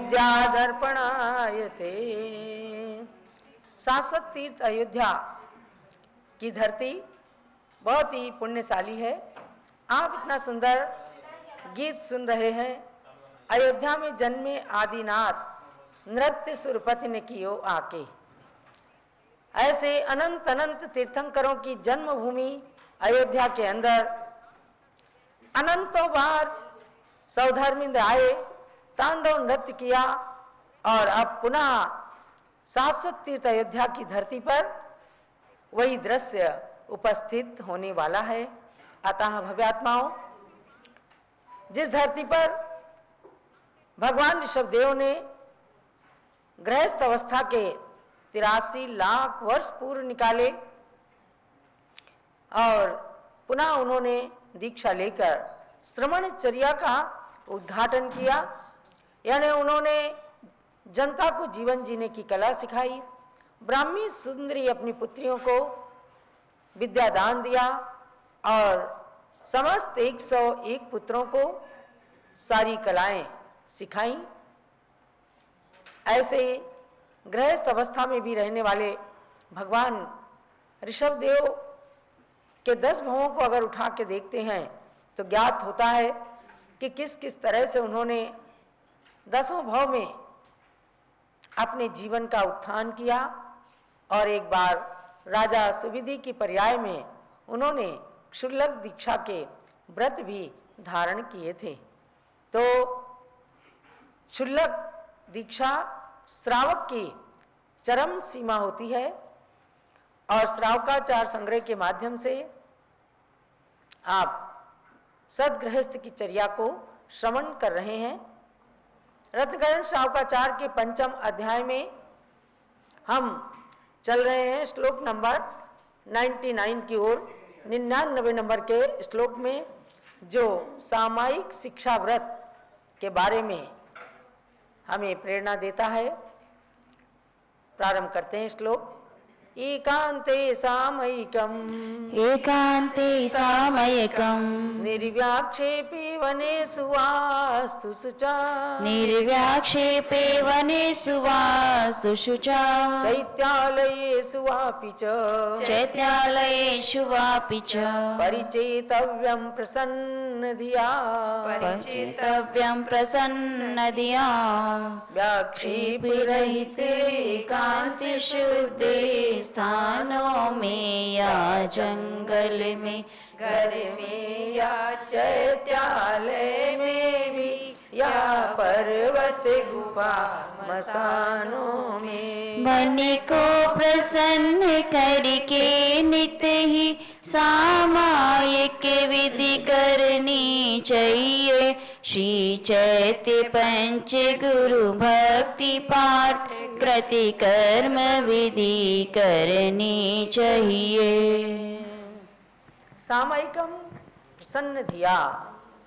विद्यादर्पणायते। शाश्वत तीर्थ अयोध्या की धरती बहुत ही पुण्यशाली है। आप इतना सुंदर गीत सुन रहे हैं। अयोध्या में जन्मे आदिनाथ नृत्य सुरपति ने कियो आके। ऐसे अनंत अनंत तीर्थंकरों की जन्मभूमि अयोध्या के अंदर अनंतों बार सौधर्मिंद्र आए, तांडव नृत्य किया और अब पुनः शाश्वत तीर्थ अयोध्या की धरती पर वही दृश्य उपस्थित होने वाला है। अतः भव्यात्माओं, जिस धरती पर भगवान ऋषभदेव ने गृहस्थ अवस्था के 83 लाख वर्ष पूर्व निकाले और पुनः उन्होंने दीक्षा लेकर श्रमणचर्या का उद्घाटन किया, यानी उन्होंने जनता को जीवन जीने की कला सिखाई। ब्राह्मी सुंदरी अपनी पुत्रियों को विद्या दान दिया और समस्त 101 पुत्रों को सारी कलाएं सिखाई। ऐसे गृहस्थ अवस्था में भी रहने वाले भगवान ऋषभदेव के 10 भवों को अगर उठा के देखते हैं तो ज्ञात होता है कि किस किस तरह से उन्होंने 10 भव में अपने जीवन का उत्थान किया। और एक बार राजा सुविधि की पर्याय में उन्होंने क्षुल्लक दीक्षा के व्रत भी धारण किए थे। तो क्षुल्लक दीक्षा श्रावक की चरम सीमा होती है और श्रावकाचार संग्रह के माध्यम से आप सदगृहस्थ की चर्या को श्रवण कर रहे हैं। रत्नकरण श्रावकाचार के 5वें अध्याय में हम चल रहे हैं श्लोक नंबर 99 की ओर। 99 नंबर के श्लोक में जो सामायिक शिक्षा व्रत के बारे में हमें प्रेरणा देता है, प्रारंभ करते हैं श्लोक। एकांते सामयिकम् निर्व्याक्षेपे वनेषु वास्तुषु च चैत्यालयेषु वापि च परिचेतव्यं प्रसन्नधिया व्याक्षेपरहिते एकांते शुद्धे स्थानों में या जंगल में, घर में या चैत्यालय में भी, या पर्वत गुफा मसानों में। मन को प्रसन्न करके नित्य ही सामायिक विधि करनी चाहिए। श्री चैत्य पंच गुरु भक्ति पाठ प्रति कर्म विधि करनी चाहिए। सामायिकम प्रसन्न धिया।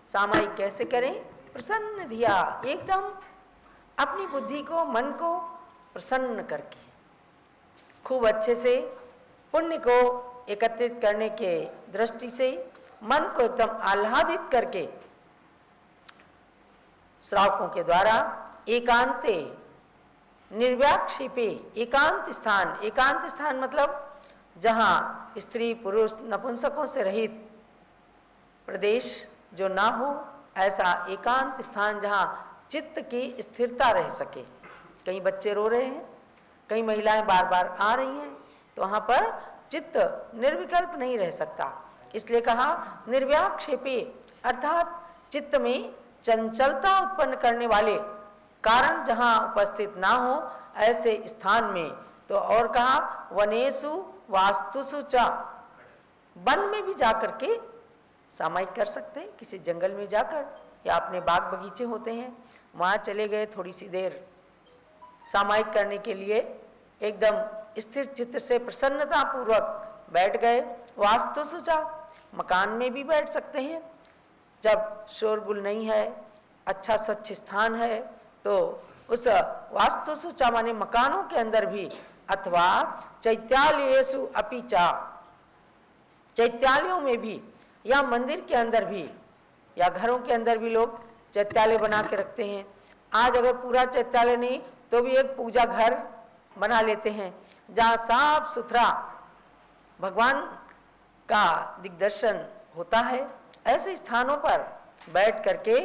सामायिक कैसे करें? प्रसन्न धिया, एकदम अपनी बुद्धि को, मन को प्रसन्न करके, खूब अच्छे से पुण्य को एकत्रित करने के दृष्टि से मन को एकदम आह्लादित करके श्रावकों के द्वारा एकांते निर्व्याक्षेपे, एकांत स्थान मतलब जहाँ स्त्री पुरुष नपुंसकों से रहित प्रदेश जो ना हो, ऐसा एकांत स्थान जहाँ चित्त की स्थिरता रह सके। कई बच्चे रो रहे हैं, कई महिलाएं बार बार आ रही हैं, तो वहाँ पर चित्त निर्विकल्प नहीं रह सकता। इसलिए कहा निर्व्याक्षेपे, अर्थात चित्त में चंचलता उत्पन्न करने वाले कारण जहाँ उपस्थित ना हो ऐसे स्थान में। तो और कहा वनेषु वास्तुषु च, वन में भी जाकर के सामायिक कर सकते हैं, किसी जंगल में जाकर, या अपने बाग बगीचे होते हैं वहाँ चले गए, थोड़ी सी देर सामायिक करने के लिए एकदम स्थिर चित्त से प्रसन्नता पूर्वक बैठ गए। वास्तुषु च, मकान में भी बैठ सकते हैं, जब शोरगुल नहीं है, अच्छा स्वच्छ स्थान है, तो उस वास्तुषु च माने मकानों के अंदर भी, अथवा चैत्यालयेषु अपि च, चैत्यालयों में भी, या मंदिर के अंदर भी, या घरों के अंदर भी लोग चैत्यालय बना के रखते हैं, आज अगर पूरा चैत्यालय नहीं तो भी एक पूजा घर बना लेते हैं जहाँ साफ सुथरा भगवान का दिग्दर्शन होता है। ऐसे स्थानों पर बैठ करके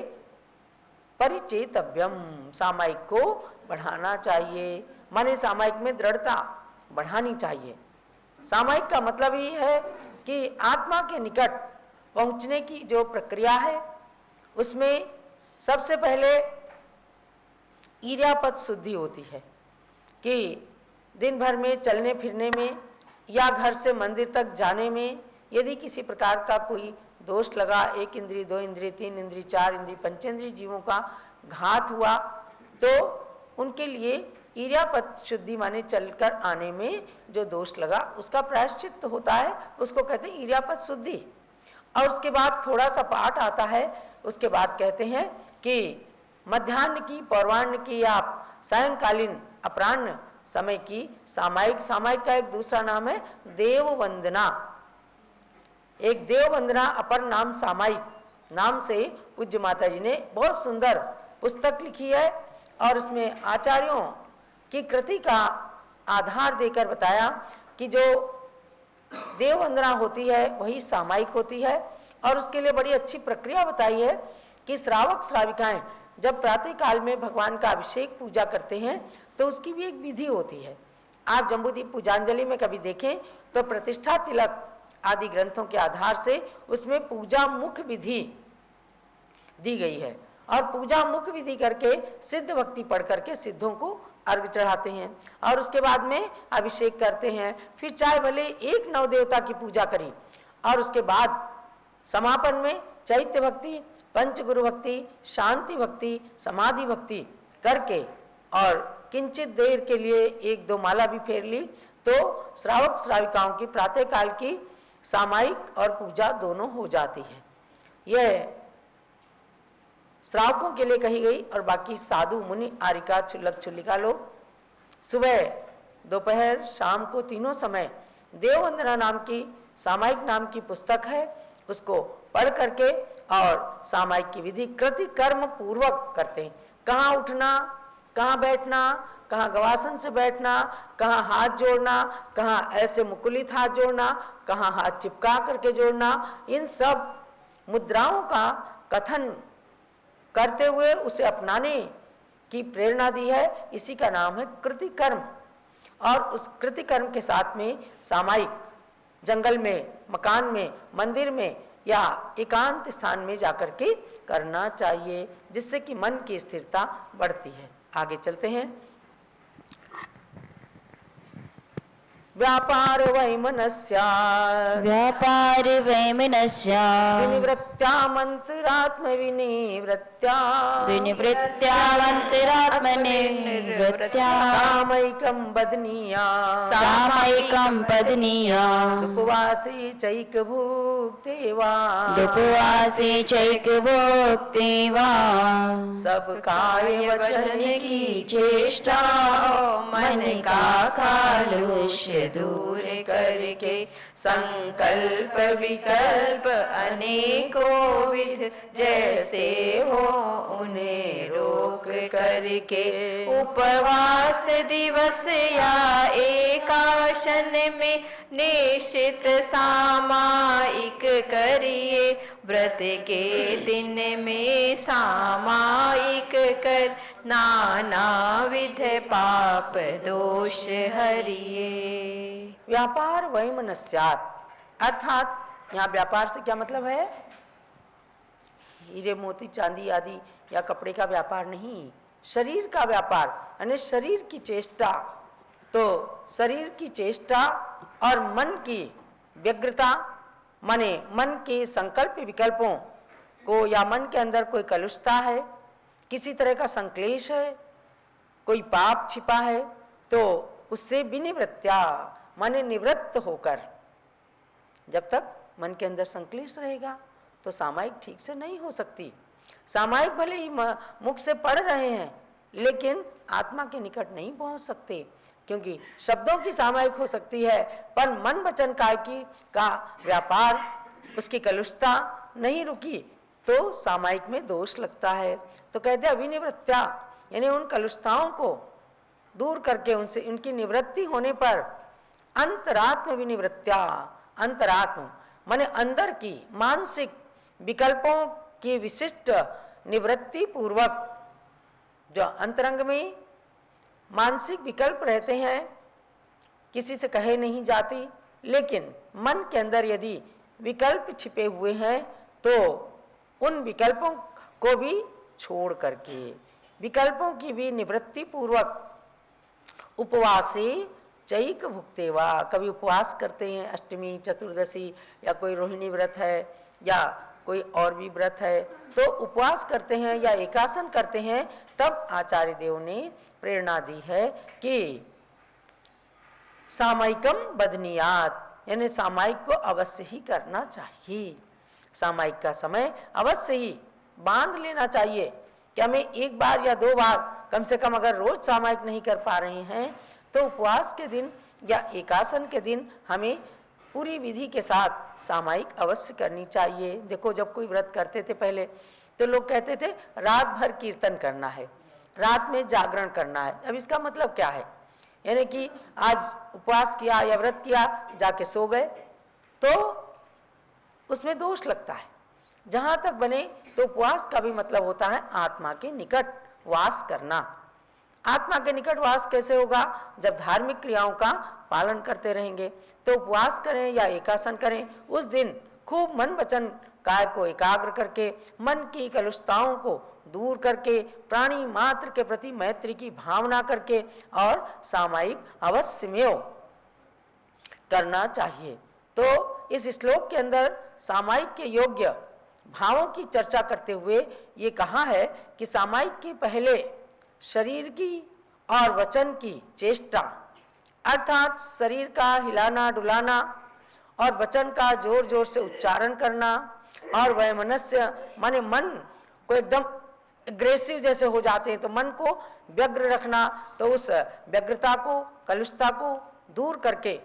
परिचेतव्यम, सामायिक को बढ़ाना चाहिए, माने सामायिक में दृढ़ता बढ़ानी चाहिए। सामायिक का मतलब ही है कि आत्मा के निकट पहुंचने की जो प्रक्रिया है उसमें सबसे पहले ईर्यापद शुद्धि होती है कि दिन भर में चलने फिरने में या घर से मंदिर तक जाने में यदि किसी प्रकार का कोई दोष लगा, 1 इंद्रिय 2 इंद्रिय 3 इंद्रिय 4 इंद्रिय पंचेंद्रिय जीवों का घात हुआ, तो उनके लिए ईर्यापद शुद्धि माने चलकर आने में जो दोष लगा उसका प्रायश्चित होता है, उसको कहते हैं ईर्यापद शुद्धि। और उसके बाद थोड़ा सा पाठ आता है, उसके बाद कहते हैं कि मध्याह्न की, पौर्वाह्न की या सायंकालीन अपराह्न समय की सामायिक। सामायिक का एक दूसरा नाम है देव वंदना। एक देव वंदना अपर नाम सामायिक नाम से पूज्य माता जी ने बहुत सुंदर पुस्तक लिखी है और उसमें आचार्यों की कृति का आधार देकर बताया कि जो देव वंदना होती है वही सामायिक होती है। और उसके लिए बड़ी अच्छी प्रक्रिया बताई है कि श्रावक श्राविकाएं जब प्रातः काल में भगवान का अभिषेक पूजा करते हैं तो उसकी भी एक विधि होती है। आप जम्बूदीप पूजांजलि में कभी देखें तो प्रतिष्ठा तिलक आदि ग्रंथों के आधार से उसमें पूजा मुख्य विधि दी गई है और पूजा मुख्य विधि करके सिद्ध भक्ति पढ़ करके सिद्धों को अर्घ चढ़ाते हैं और उसके बाद में अभिषेक करते हैं। फिर चाहे भले एक नवदेवता की पूजा करी और उसके बाद समापन में चैत्य भक्ति, पंचगुरु भक्ति, शांति भक्ति, समाधि भक्ति करके और किंचित देर के लिए 1-2 माला भी फेर ली तो श्रावक श्राविकाओं की प्रातः काल की सामायिक और पूजा दोनों हो जाती है। यह श्रावकों के लिए कही गई और बाकी साधु मुनि आरिका छुल्लक छुल्लिका लोग सुबह दोपहर शाम को तीनों समय देववंदना नाम की सामायिक नाम की पुस्तक है, उसको पढ़ करके और सामायिक की विधि कृति कर्म पूर्वक करते हैं। कहाँ उठना, कहाँ बैठना, कहाँ गवासन से बैठना, कहाँ हाथ जोड़ना, कहाँ ऐसे मुकुलित हाथ जोड़ना, कहाँ हाथ चिपका करके जोड़ना, इन सब मुद्राओं का कथन करते हुए उसे अपनाने की प्रेरणा दी है। इसी का नाम है कृति कर्म। और उस कृति कर्म के साथ में सामायिक जंगल में, मकान में, मंदिर में या एकांत स्थान में जाकर के करना चाहिए, जिससे कि मन की स्थिरता बढ़ती है। आगे चलते हैं। व्यापार वैमनस्यात् व्यापार वैमनस्यात् विनिवृत्त्यामन्तरात्म विनिवृत्त्या विनिवृत्त्यामन्तरात्मनिवृत्त्या सामयिकं बदनीया सामयिकं पदनीया उपवासे चैकभुक्तेवा दुपवासे चैकभुक्तेवा सब काय वचन की चेष्टा मन का कालुष्य दूर करके संकल्प विकल्प अनेकों विध जैसे हो उन्हें रोक करके उपवास दिवस या एकाशन में निश्चित सामायिक करिए। व्रत के दिन में सामायिक कर नाना विध पाप दोष हरिए। व्यापार वैमनस्यात् अर्थात यहाँ व्यापार से क्या मतलब है? हीरे मोती चांदी आदि या कपड़े का व्यापार नहीं, शरीर का व्यापार, यानी शरीर की चेष्टा। तो शरीर की चेष्टा और मन की व्यग्रता, माने मन के संकल्प विकल्पों को या मन के अंदर कोई कलुषता है, किसी तरह का संक्लेश है, कोई पाप छिपा है, तो उससे विनिवृत्त्या माने निवृत्त होकर, जब तक मन के अंदर संक्लेश रहेगा तो सामायिक ठीक से नहीं हो सकती। सामायिक भले ही मुख से पढ़ रहे हैं लेकिन आत्मा के निकट नहीं पहुंच सकते, क्योंकि शब्दों की सामायिक हो सकती है पर मन वचन काय का व्यापार, उसकी कलुषता नहीं रुकी तो सामायिक में दोष लगता है। तो कहते अविनिवृत्त्या यानी उन कलुषताओं को दूर करके उनसे उनकी निवृत्ति होने पर अंतरात्म विनिवृत्त्या, अंतरात्म माने अंदर की मानसिक विकल्पों की विशिष्ट निवृत्ति पूर्वक, जो अंतरंग में मानसिक विकल्प रहते हैं किसी से कहे नहीं जाती, लेकिन मन के अंदर यदि विकल्प छिपे हुए हैं तो उन विकल्पों को भी छोड़ करके, विकल्पों की भी निवृत्ति पूर्वक उपवासे चैक भुक्तेवा, कभी उपवास करते हैं अष्टमी चतुर्दशी या कोई रोहिणी व्रत है या कोई और भी व्रत है तो उपवास करते हैं या एकासन करते हैं, तब आचार्य देव ने प्रेरणा दी है कि सामायिकम बदनियात, यानी सामायिक को अवश्य ही करना चाहिए। सामायिक का समय अवश्य ही बांध लेना चाहिए कि हमें एक बार या 2 बार कम से कम, अगर रोज सामायिक नहीं कर पा रहे हैं तो उपवास के दिन या एकासन के दिन हमें पूरी विधि के साथ सामायिक अवश्य करनी चाहिए। देखो जब कोई व्रत करते थे पहले तो लोग कहते थे रात भर कीर्तन करना है, रात में जागरण करना है। अब इसका मतलब क्या है, यानी कि आज उपवास किया या व्रत किया जाके सो गए तो उसमें दोष लगता है। जहाँ तक बने तो उपवास का भी मतलब होता है आत्मा के निकट वास करना। आत्मा के निकट वास कैसे होगा, जब धार्मिक क्रियाओं का पालन करते रहेंगे। तो उपवास करें या एकासन करें, उस दिन खूब मन वचन काय को एकाग्र करके, मन की कलुषताओं को दूर करके, प्राणी मात्र के प्रति मैत्री की भावना करके और सामायिक अवश्यमेव करना चाहिए। तो इस श्लोक के अंदर सामायिक के योग्य भावों की चर्चा करते हुए ये कहा है कि सामायिक के पहले शरीर की और वचन की चेष्टा, अर्थात शरीर का हिलाना डुलाना और वचन का जोर जोर से उच्चारण करना, और वैमनस्य माने मन को एकदम एग्रेसिव जैसे हो जाते हैं तो मन को व्यग्र रखना, तो उस व्यग्रता को कलुषता को दूर करके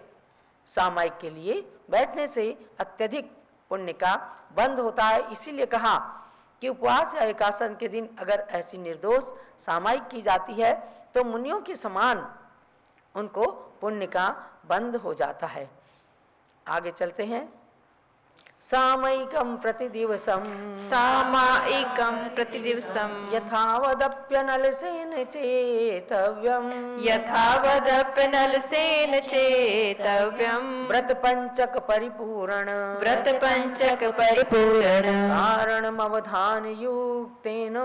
सामायिक के लिए बैठने से अत्यधिक पुण्य का बंध होता है। इसीलिए कहा कि उपवास या एकासन के दिन अगर ऐसी निर्दोष सामायिक की जाती है तो मुनियों के समान उनको पुण्य का बंध हो जाता है। आगे चलते हैं। सामयिकं प्रतिदिवसं सामायिकं प्रतिदिवसं यथावदप्यनलसेन चेतव्यं यथावदप्यनलसेन चेतव्यं व्रतपञ्चक परिपूर्ण व्रतपञ्चक परिपूर्ण कारणमवधानयुक्तेन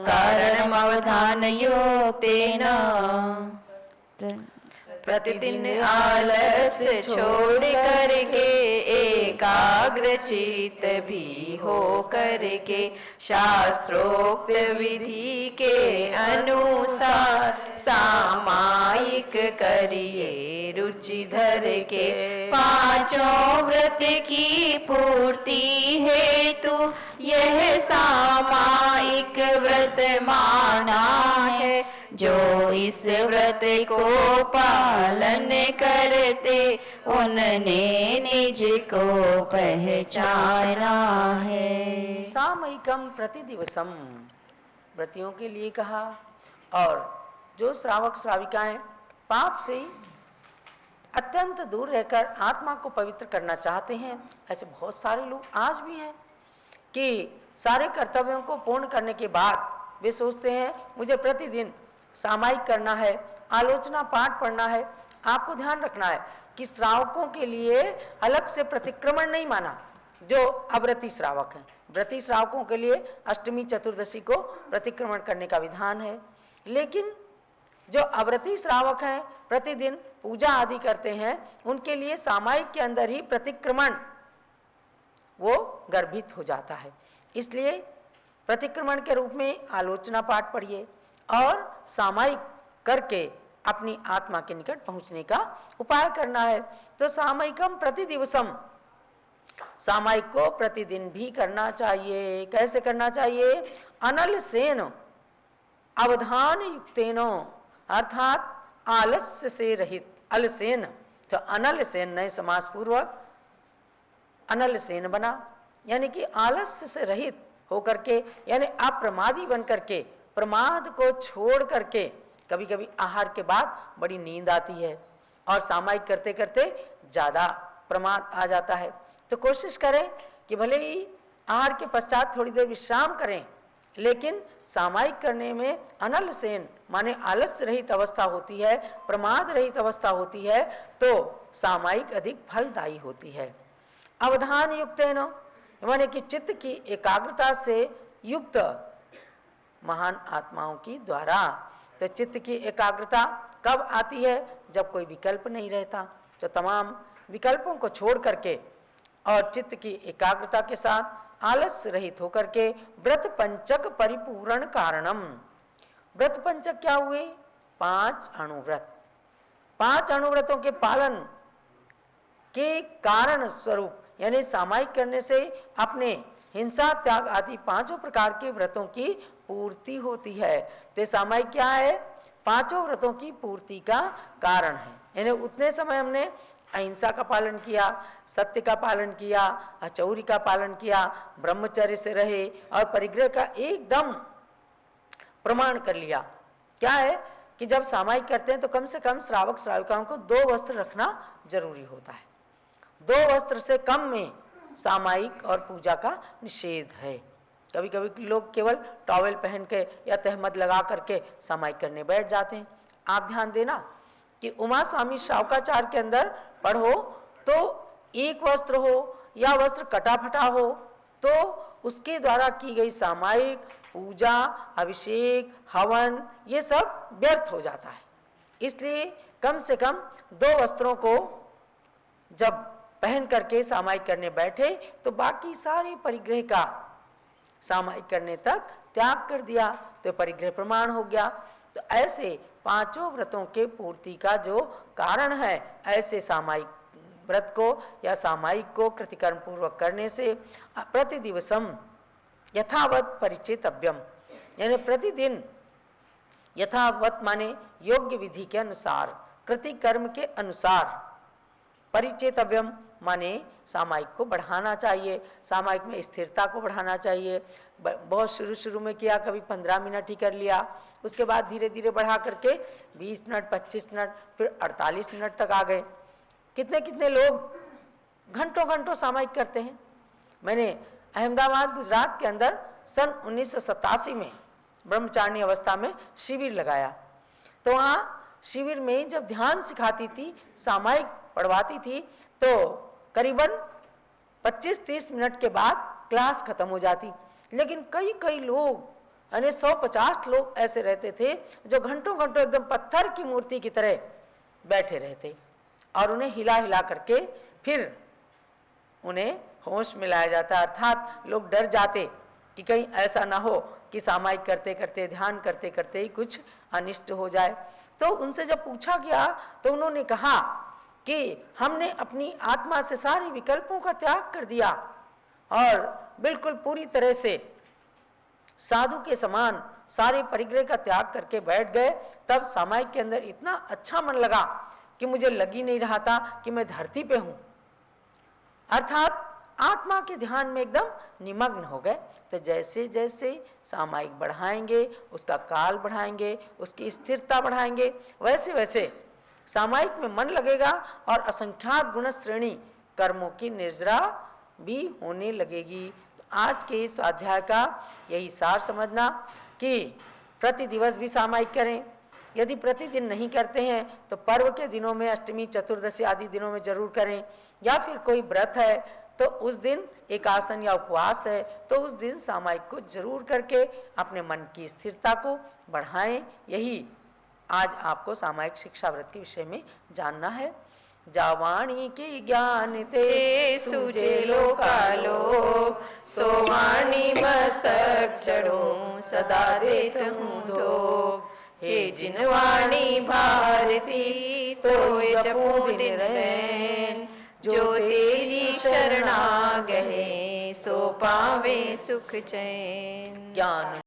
कारणमवधानयुक्तेन प्रतिदिन आलस्य छोड़ करके एकाग्र चित्त भी हो करके शास्त्रोक्त विधि के अनुसार सामायिक करिए रुचि धर के। पांचों व्रत की पूर्ति हेतु यह सामायिक व्रत माना है। जो इस व्रत को पालन करते उनने निज को पहचाना है। सामयिकम प्रतिदिवसम व्रतियों के लिए कहा, और जो श्रावक श्राविकाएं पाप से अत्यंत दूर रहकर आत्मा को पवित्र करना चाहते हैं, ऐसे बहुत सारे लोग आज भी हैं कि सारे कर्तव्यों को पूर्ण करने के बाद वे सोचते हैं मुझे प्रतिदिन सामायिक करना है, आलोचना पाठ पढ़ना है। आपको ध्यान रखना है कि श्रावकों के लिए अलग से प्रतिक्रमण नहीं माना जो अव्रती श्रावक हैं। व्रती श्रावकों के लिए अष्टमी चतुर्दशी को प्रतिक्रमण करने का विधान है, लेकिन जो अव्रती श्रावक हैं प्रतिदिन पूजा आदि करते हैं उनके लिए सामायिक के अंदर ही प्रतिक्रमण वो गर्भित हो जाता है। इसलिए प्रतिक्रमण के रूप में आलोचना पाठ पढ़िए और सामायिक करके अपनी आत्मा के निकट पहुंचने का उपाय करना है। तो सामायिकम प्रतिदिवसम, सामायिक को प्रतिदिन भी करना चाहिए। कैसे करना चाहिए? अनल सेन अवधान युक्तेन, अर्थात आलस्य से रहित। अलसेन तो अनल सेन नए समास पूर्वक अनल सेन बना, यानी कि आलस्य से रहित होकर के, यानी अप्रमादी बन करके प्रमाद को छोड़ करके कभी कभी आहार के बाद बड़ी नींद आती है और सामायिक करते करते ज़्यादा प्रमाद आ जाता है। तो कोशिश करें कि भले ही आहार के पश्चात थोड़ी देर विश्राम करें, लेकिन सामायिक करने में अनल सेन माने आलस्य रहित अवस्था होती है, प्रमाद रहित अवस्था होती है, तो सामायिक अधिक फलदायी होती है। अवधान युक्तेन माने कि चित्त की एकाग्रता से युक्त महान आत्माओं की द्वारा। तो चित्त की एकाग्रता कब आती है? जब कोई विकल्प नहीं रहता। तो तमाम विकल्पों को छोड़ करके और चित्त की एकाग्रता के साथ आलस्य रहित होकर के व्रत पंचक परिपूर्ण कारणम। व्रत पंचक क्या हुए? 5 अणुव्रत। 5 अणुव्रतों के पालन के कारण स्वरूप यानी सामायिक करने से अपने हिंसा त्याग आदि 5 प्रकार के व्रतों की पूर्ति होती है। तो सामायिक क्या है? 5 व्रतों की पूर्ति का कारण है। यानी उतने समय हमने अहिंसा का पालन किया, सत्य का पालन किया, अचौरी का पालन किया, ब्रह्मचर्य से रहे और परिग्रह का एकदम प्रमाण कर लिया। क्या है कि जब सामायिक करते हैं तो कम से कम श्रावक श्राविकाओं को 2 वस्त्र रखना जरूरी होता है। 2 वस्त्र से कम में सामायिक और पूजा का निषेध है। कभी कभी लोग केवल टॉवेल पहन के या तहमद लगा करके सामायिक करने बैठ जाते हैं। आप ध्यान देना कि उमा स्वामी शावकाचार के अंदर पढ़ो तो एक वस्त्र हो या वस्त्र कटा फटा हो तो उसके द्वारा की गई सामायिक पूजा, अभिषेक, हवन ये सब व्यर्थ हो जाता है। इसलिए कम से कम 2 वस्त्रों को जब पहन करके सामायिक करने बैठे तो बाकी सारे परिग्रह का सामायिक करने तक त्याग कर दिया तो परिग्रह प्रमाण हो गया। तो ऐसे 5 व्रतों के पूर्ति का जो कारण है, ऐसे सामायिक व्रत को या सामायिक को कृतिकर्म पूर्वक करने से प्रतिदिवसम यथावत परिचेतव्यम यानी प्रतिदिन यथावत माने योग्य विधि के अनुसार, कृतिकर्म के अनुसार, परिचेतव्यम माने सामायिक को बढ़ाना चाहिए, सामायिक में स्थिरता को बढ़ाना चाहिए। बहुत शुरू में किया, कभी 15 मिनट ही कर लिया, उसके बाद धीरे धीरे बढ़ा करके 20 मिनट, 25 मिनट, फिर 48 मिनट तक आ गए। कितने कितने लोग घंटों घंटों सामायिक करते हैं। मैंने अहमदाबाद गुजरात के अंदर सन 1987 में ब्रह्मचारिणी अवस्था में शिविर लगाया। तो वहाँ शिविर में जब ध्यान सिखाती थी, सामायिक पढ़वाती थी, तो करीबन 25-30 मिनट के बाद क्लास खत्म हो जाती। लेकिन कई कई लोग यानी 150 लोग ऐसे रहते थे जो घंटों घंटों एकदम पत्थर की मूर्ति की तरह बैठे रहते और उन्हें हिला हिला करके फिर उन्हें होश में लाया जाता। अर्थात लोग डर जाते कि कहीं ऐसा ना हो कि सामायिक करते करते, ध्यान करते करते ही कुछ अनिष्ट हो जाए। तो उनसे जब पूछा गया तो उन्होंने कहा कि हमने अपनी आत्मा से सारे विकल्पों का त्याग कर दिया और बिल्कुल पूरी तरह से साधु के समान सारे परिग्रह का त्याग करके बैठ गए। तब सामायिक के अंदर इतना अच्छा मन लगा कि मुझे लग ही नहीं रहा था कि मैं धरती पे हूं। अर्थात आत्मा के ध्यान में एकदम निमग्न हो गए। तो जैसे जैसे सामायिक बढ़ाएंगे, उसका काल बढ़ाएंगे, उसकी स्थिरता बढ़ाएंगे, वैसे वैसे सामायिक में मन लगेगा और असंख्यात गुण श्रेणी कर्मों की निर्जरा भी होने लगेगी। तो आज के इस अध्याय का यही सार समझना कि प्रति दिवस भी सामायिक करें। यदि प्रतिदिन नहीं करते हैं तो पर्व के दिनों में, अष्टमी, चतुर्दशी आदि दिनों में जरूर करें। या फिर कोई व्रत है तो उस दिन एक आसन या उपवास है तो उस दिन सामायिक को जरूर करके अपने मन की स्थिरता को बढ़ाएं। यही आज आपको सामायिक शिक्षा व्रत के विषय में जानना है। जावाणी के ज्ञान ते सूझे लोकालोक, सोवाणी मस्तक चढ़ो सदा देत हूँ धोख। हे जिनवाणी भारती तो जपो दिन रैन, जो तेरी शरणा गहे सो पावे सुख चैन। ज्ञान